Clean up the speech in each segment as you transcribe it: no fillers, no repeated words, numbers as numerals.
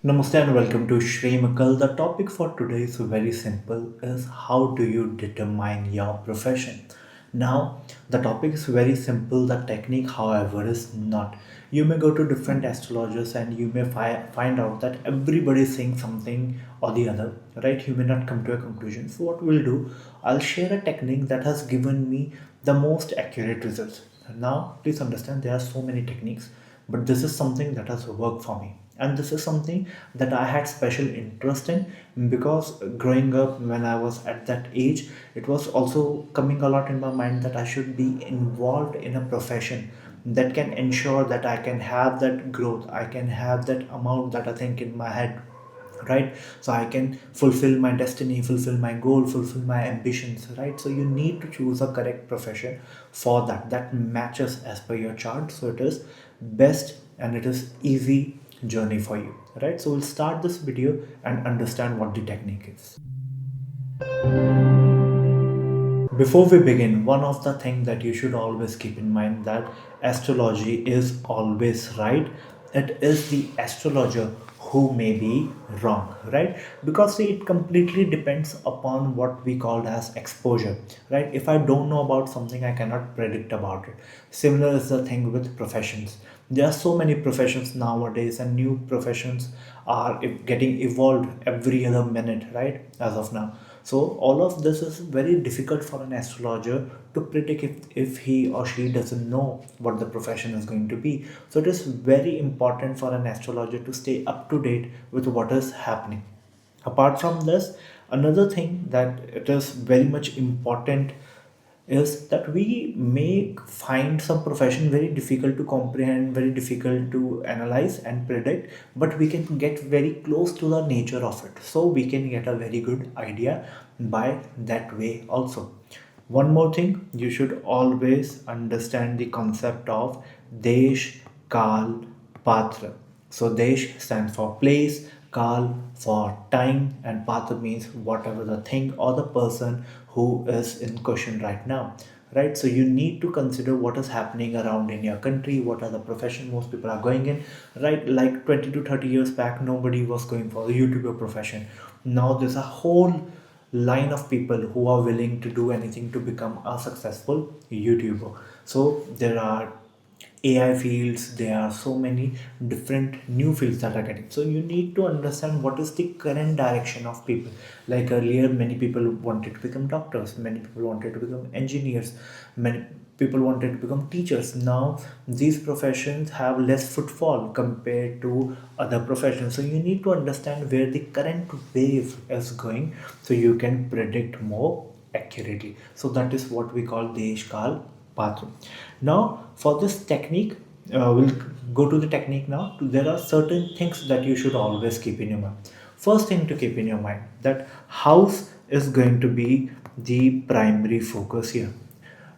Namaste and welcome to Shreem Occult. The topic for today is very simple is how do you determine your profession? Now the topic is very simple, the technique however is not. You may go to different astrologers and you may find out that everybody is saying something or the other, right? You may not come to a conclusion. So what we'll do, I'll share a technique that has given me the most accurate results. Now please understand there are so many techniques, but this is something that has worked for me, and this is something that I had special interest in because growing up when I was at that age, it was also coming a lot in my mind that I should be involved in a profession that can ensure that I can have that growth, I can have that amount that I think in my head, right? So I can fulfill my destiny, fulfill my goal, fulfill my ambitions, right? So you need to choose a correct profession for that matches as per your chart, so it is best and it is easy journey for you, right? So we'll start this video and understand what the technique is. Before we begin, one of the things that you should always keep in mind that astrology is always right. It is the astrologer who may be wrong, right? Because see, it completely depends upon what we call as exposure, right? If I don't know about something, I cannot predict about it. Similar is the thing with professions. There are so many professions nowadays, and new professions are getting evolved every other minute, right? As of now, so all of this is very difficult for an astrologer to predict if he or she doesn't know what the profession is going to be. So it is very important for an astrologer to stay up to date with what is happening. Apart from this, another thing that it is very much important is that we may find some profession very difficult to comprehend, very difficult to analyze and predict, but we can get very close to the nature of it. So we can get a very good idea by that way also. One more thing, you should always understand the concept of Desh, Kal, Patra. So Desh stands for place, Kal for time, and Patra means whatever the thing or the person who is in question right now. Right, so you need to consider what is happening around in your country, what are the profession most people are going in, right? Like 20 to 30 years back, nobody was going for the YouTuber profession. Now there's a whole line of people who are willing to do anything to become a successful YouTuber. So there are AI fields, there are so many different new fields that are getting. So you need to understand what is the current direction of people. Like earlier, many people wanted to become doctors, many people wanted to become engineers, many people wanted to become teachers. Now these professions have less footfall compared to other professions. So you need to understand where the current wave is going so you can predict more accurately. So that is what we call Desh Kal bathroom. Now, for this technique, we'll go to the technique now. There are certain things that you should always keep in your mind. First thing to keep in your mind that house is going to be the primary focus here.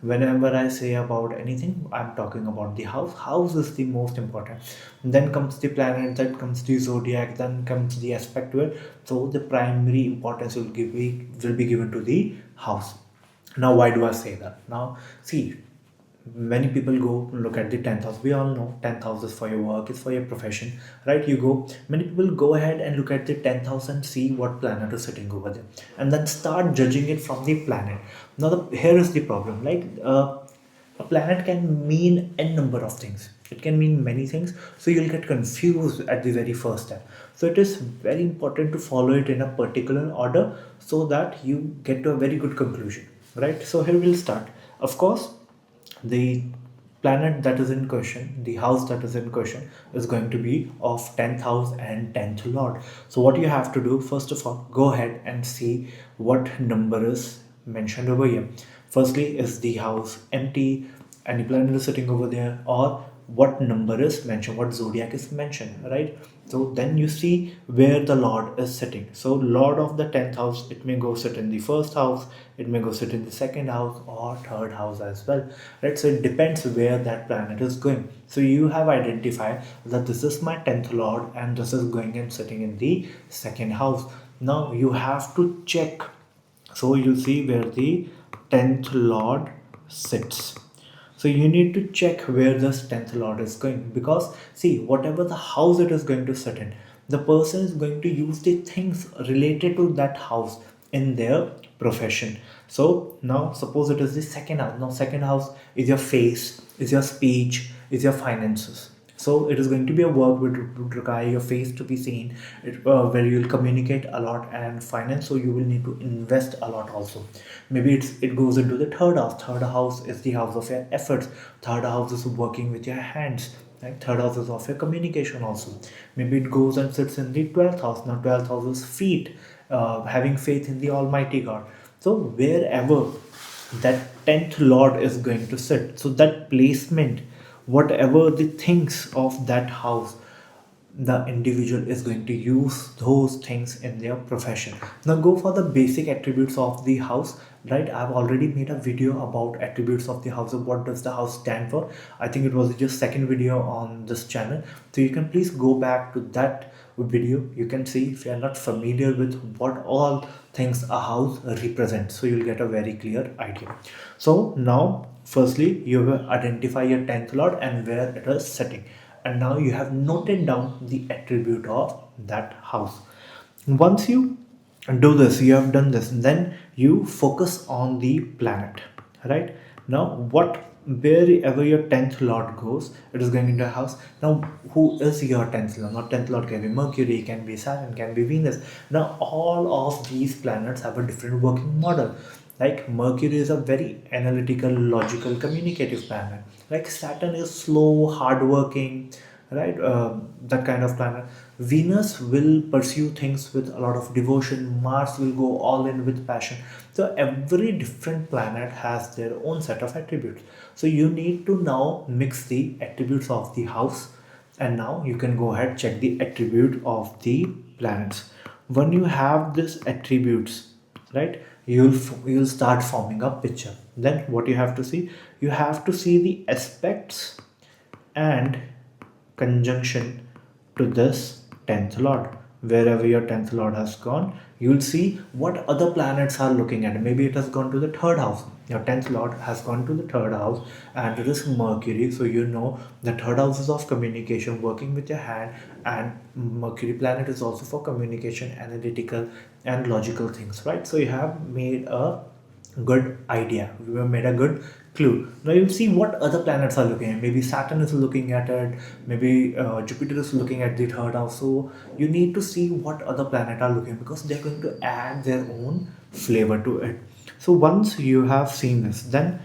Whenever I say about anything, I'm talking about the house. House is the most important. Then comes the planet, then comes the zodiac, then comes the aspect where. So the primary importance will be given to the house. Now why do I say that? Now see, many people go look at the 10th house. We all know 10th house is for your work, is for your profession, right? You go, many people go ahead and look at the 10th house and see what planet is sitting over there, and then start judging it from the planet. Now here is the problem, like a planet can mean n number of things, it can mean many things, so you'll get confused at the very first step. So it is very important to follow it in a particular order so that you get to a very good conclusion, right? So here we'll start. Of course, the planet that is in question, the house that is in question, is going to be of 10th house and 10th lord. So what you have to do, first of all, go ahead and see what number is mentioned over here. Firstly, is the house empty, any planet is sitting over there, or what number is mentioned, what zodiac is mentioned, right? So then you see where the lord is sitting. So lord of the 10th house, it may go sit in the first house, it may go sit in the second house or third house as well, right? So it depends where that planet is going. So you have identified that this is my 10th lord and this is going and sitting in the second house. Now you have to check. So you see where the 10th lord sits. So you need to check where this 10th lord is going, because see, whatever the house it is going to sit in, the person is going to use the things related to that house in their profession. So now suppose it is the second house. Now second house is your face, is your speech, is your finances. So it is going to be a work which would require your face to be seen, where you will communicate a lot, and finance. So you will need to invest a lot also. Maybe it goes into the third house. Third house is the house of your efforts. Third house is working with your hands. Right? Third house is of your communication also. Maybe it goes and sits in the 12th house. Now 12th house is feet, having faith in the Almighty God. So wherever that 10th lord is going to sit, so that placement, whatever the things of that house, the individual is going to use those things in their profession. Now go for the basic attributes of the house. Right, I've already made a video about attributes of the house, of what does the house stand for. I think it was just second video on this channel, so you can please go back to that video. You can see if you are not familiar with what all things a house represents, so you'll get a very clear idea. So now firstly you will identify your 10th lord and where it is sitting, and now you have noted down the attribute of that house. Once you do this, you have done this, then you focus on the planet. Right, now what, wherever your 10th lord goes, it is going into a house. Now who is your 10th lord? Not 10th lord can be Mercury, can be Saturn, can be Venus. Now all of these planets have a different working model. Like Mercury is a very analytical, logical, communicative planet. Like Saturn is slow, hardworking, right? That kind of planet. Venus will pursue things with a lot of devotion. Mars will go all in with passion. So every different planet has their own set of attributes. So you need to now mix the attributes of the house, and now you can go ahead check the attribute of the planets. When you have these attributes, right, you'll start forming a picture. Then what you have to see, you have to see the aspects and conjunction to this 10th lord. Wherever your 10th lord has gone, you'll see what other planets are looking at. Maybe it has gone to the third house. Your 10th lord has gone to the third house, and it is Mercury. So you know the third house is of communication, working with your hand, and Mercury planet is also for communication, analytical and logical things, right? So you have made a good idea, we have made a good clue. Now you'll see what other planets are looking at. Maybe Saturn is looking at it, maybe Jupiter is looking at the third house. So you need to see what other planet are looking, because they're going to add their own flavor to it. So once you have seen this, then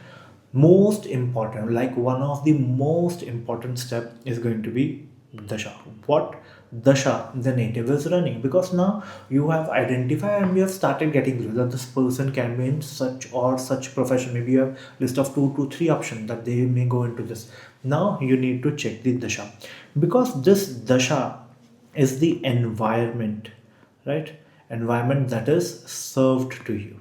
most important, like one of the most important step is going to be dasha. What dasha the native is running, because now you have identified and you have started getting clues that this person can be in such or such profession. Maybe you have list of 2 to 3 options that they may go into this. Now you need to check the dasha, because this dasha is the environment, right? Environment that is served to you.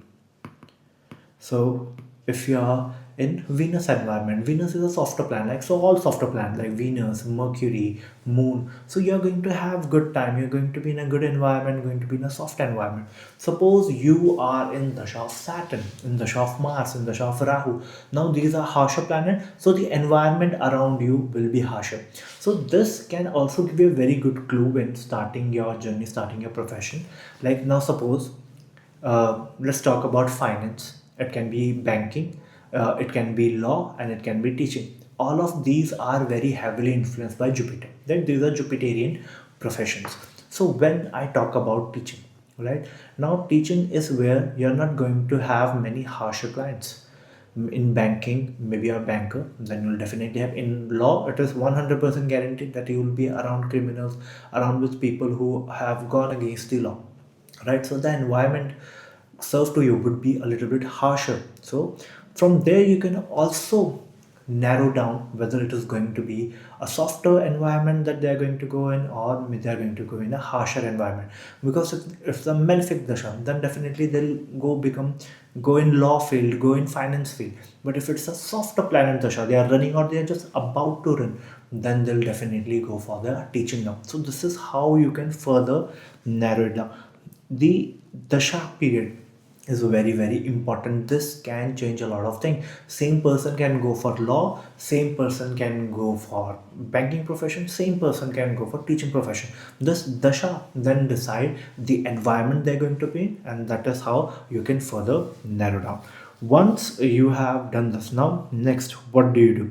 So if you are in Venus environment, Venus is a softer planet, like so all softer planets like Venus, Mercury, Moon. So you're going to have good time. You're going to be in a good environment, going to be in a soft environment. Suppose you are in Dasha of Saturn, in Dasha of Mars, in Dasha of Rahu. Now these are harsher planets, so the environment around you will be harsher. So this can also give you a very good clue when starting your journey, starting your profession. Like now suppose let's talk about finance. It can be banking, it can be law, and it can be teaching. All of these are very heavily influenced by Jupiter. Then these are Jupiterian professions. So when I talk about teaching, right, now teaching is where you're not going to have many harsher clients. In banking, maybe you're a banker, then you'll definitely have. In law, it is 100% guaranteed that you will be around criminals, around with people who have gone against the law, right? So the environment served to you would be a little bit harsher. So from there you can also narrow down whether it is going to be a softer environment that they are going to go in, or they are going to go in a harsher environment. Because if the malefic dasha, then definitely they'll go in law field, go in finance field. But if it's a softer planet dasha, they are running or they are just about to run, then they'll definitely go for the teaching now. So this is how you can further narrow it down. The dasha period, is very very important. This can change a lot of things. Same person can go for law, same person can go for banking profession, same person can go for teaching profession. This dasha then decide the environment they're going to be in, and that is how you can further narrow down. Once you have done this, now next what do you do?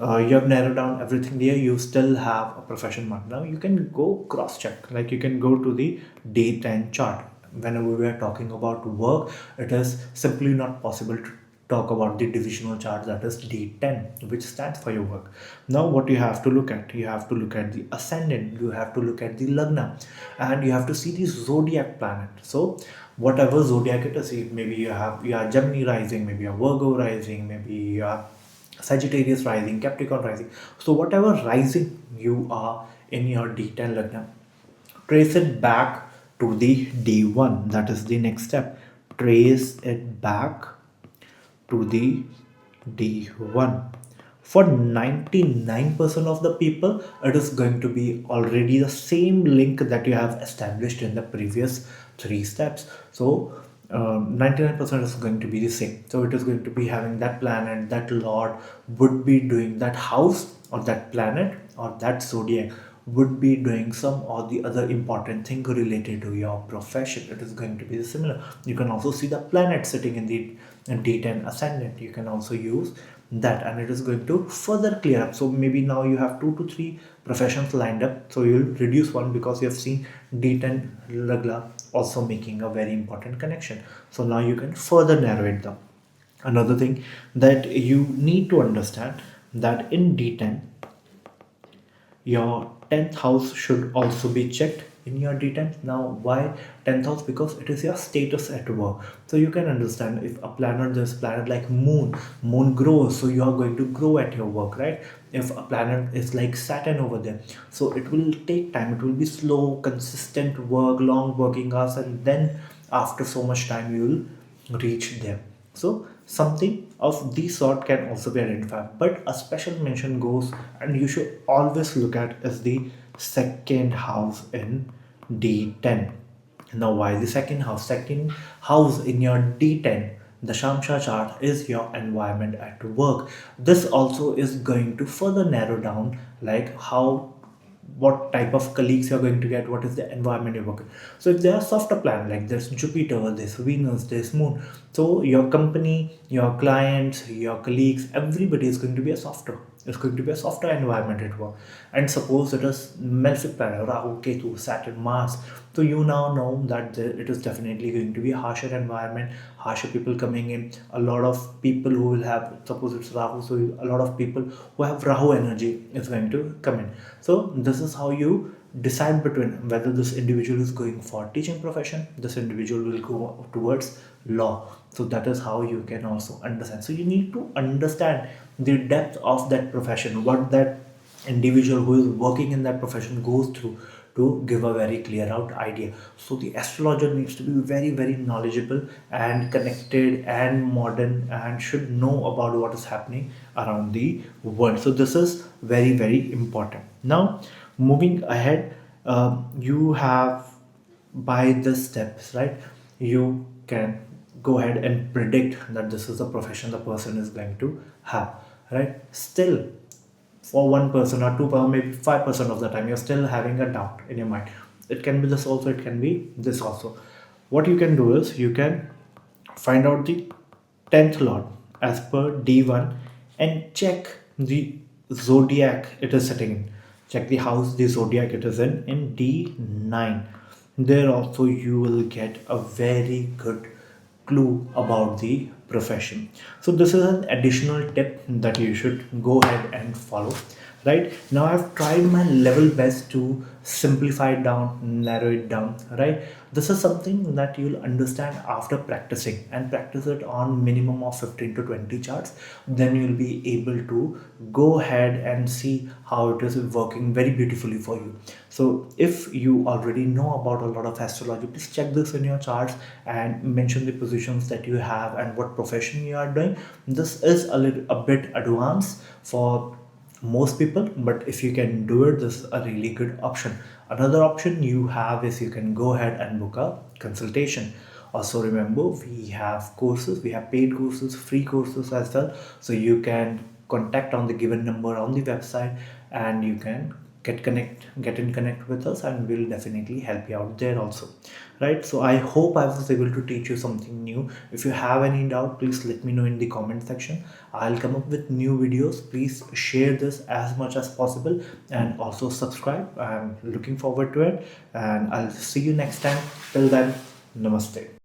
You have narrowed down everything there. You still have a profession mark. Now you can go cross check, like you can go to the D10 chart. Whenever we are talking about work, it is simply not possible to talk about the divisional chart, that is D10, which stands for your work. Now what you have to look at, you have to look at the ascendant, you have to look at the lagna, and you have to see the zodiac planet. So whatever zodiac it is, maybe you are Gemini rising, maybe you are Virgo rising, maybe you are Sagittarius rising, Capricorn rising. So whatever rising you are in your D10 Lagna, trace it back to the D1. That is the next step. Trace it back to the D1. For 99% of the people, it is going to be already the same link that you have established in the previous three steps. So 99% is going to be the same. So it is going to be having that planet, that lord would be doing that house, or that planet or that zodiac would be doing some or the other important thing related to your profession. It is going to be similar. You can also see the planet sitting in the D10 ascendant. You can also use that, and it is going to further clear up. So maybe now you have 2 to 3 professions lined up, so you'll reduce one because you have seen D10 lagla also making a very important connection. So now you can further narrow it down. Another thing that you need to understand, that in D10 your 10th house should also be checked in your D10. Now why 10th house? Because it is your status at work. So you can understand, if a planet, this planet like moon grows, so you are going to grow at your work, right? If a planet is like Saturn over there, so it will take time, it will be slow consistent work, long working hours, and then after so much time you will reach there. So something of this sort can also be identified, but a special mention goes, and you should always look at, is the second house in D10. Now why the second house? Second house in your D10, the Shamsha chart, is your environment at work. This also is going to further narrow down, like how, what type of colleagues you're going to get, what is the environment you're working. So if there are softer planets, like there's Jupiter, there's Venus, there's Moon, so your company, your clients, your colleagues, everybody is going to be a softer, it's going to be a softer environment at work. And suppose it is malefic planet, Rahu, Ketu, Saturn, Mars, so you now know that it is definitely going to be a harsher environment, harsher people coming in, a lot of people who will have, suppose it's Rahu, so a lot of people who have Rahu energy is going to come in. So this is how you decide between whether this individual is going for teaching profession, this individual will go towards law. So that is how you can also understand. So you need to understand the depth of that profession, what that individual who is working in that profession goes through, to give a very clear out idea. So the astrologer needs to be very very knowledgeable and connected and modern, and should know about what is happening around the world. So this is very very important. Now moving ahead, you have, by the steps, right, you can go ahead and predict that this is the profession the person is going to have, right? Still, for 1% or 2%, maybe 5% of the time, you're still having a doubt in your mind. It can be this also, it can be this also. What you can do is, you can find out the 10th lord as per D1 and check the zodiac it is sitting in. Check the house the zodiac it is in D9. There also you will get a very good clue about the profession. So this is an additional tip that you should go ahead and follow. Right now I've tried my level best to simplify it down, narrow it down. Right, this is something that you'll understand after practicing, and practice it on minimum of 15 to 20 charts. Then you'll be able to go ahead and see how it is working very beautifully for you. So if you already know about a lot of astrology, please check this in your charts and mention the positions that you have and what profession you are doing. This is a bit advanced for most people, but if you can do it, this is a really good option. Another option you have is, you can go ahead and book a consultation. Also remember, we have courses, we have paid courses, free courses as well, so you can contact on the given number on the website, and you can get in connect with us, and we'll definitely help you out there also, right? So I hope I was able to teach you something new. If you have any doubt, please let me know in the comment section. I'll come up with new videos. Please share this as much as possible, and also subscribe. I'm looking forward to it, and I'll see you next time. Till then, namaste.